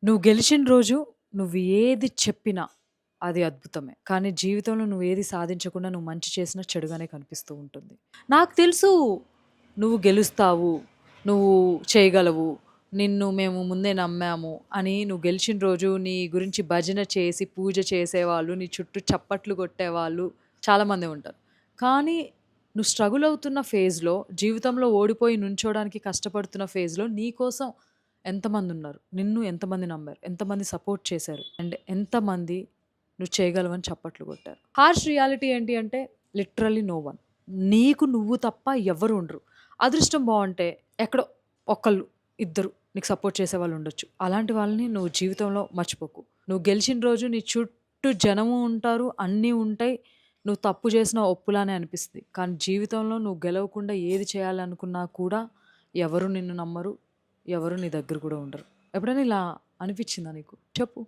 నువ్వు గెలిచిన రోజు నువ్వు ఏది చెప్పినా అది అద్భుతమే. కానీ జీవితంలో నువ్వేది సాధించకుండా నువ్వు మంచి చేసినా చెడుగానే కనిపిస్తూ ఉంటుంది. నాకు తెలుసు నువ్వు గెలుస్తావు, నువ్వు చేయగలవు, నిన్ను మేము ముందే నమ్మాము అని నువ్వు గెలిచిన రోజు నీ గురించి భజన చేసి, పూజ చేసేవాళ్ళు, నీ చుట్టూ చప్పట్లు కొట్టేవాళ్ళు చాలామందే ఉంటారు. కానీ నువ్వు స్ట్రగుల్ అవుతున్న ఫేజ్‌లో, జీవితంలో ఓడిపోయి నుంచోడానికి కష్టపడుతున్న ఫేజ్‌లో నీకోసం ఎంతమందున్నారు? నిన్ను ఎంతమంది నమ్మారు? ఎంతమంది సపోర్ట్ చేశారు? అండ్ ఎంతమంది నువ్వు చేయగలవని చప్పట్లు కొట్టారు? హార్ష్ రియాలిటీ ఏంటి అంటే లిటరల్లీ నో వన్. నీకు నువ్వు తప్ప ఎవ్వరు ఉండరు. అదృష్టం బావుంటే ఎక్కడో ఒకళ్ళు, ఇద్దరు నీకు సపోర్ట్ చేసేవాళ్ళు ఉండొచ్చు. అలాంటి వాళ్ళని నువ్వు జీవితంలో మర్చిపోకు. నువ్వు గెలిచిన రోజు నీ చుట్టూ జనము ఉంటారు, అన్నీ ఉంటాయి. నువ్వు తప్పు చేసినా ఒప్పులానే అనిపిస్తది. కానీ జీవితంలో నువ్వు గెలవకుండా ఏది చేయాలనుకున్నా కూడా ఎవరు నిన్ను నమ్మరు. ఎవరు నీ దగ్గర కూడా ఉండరు. ఎప్పుడైనా ఇలా అనిపిచ్చిందా నీకు? చెప్పు.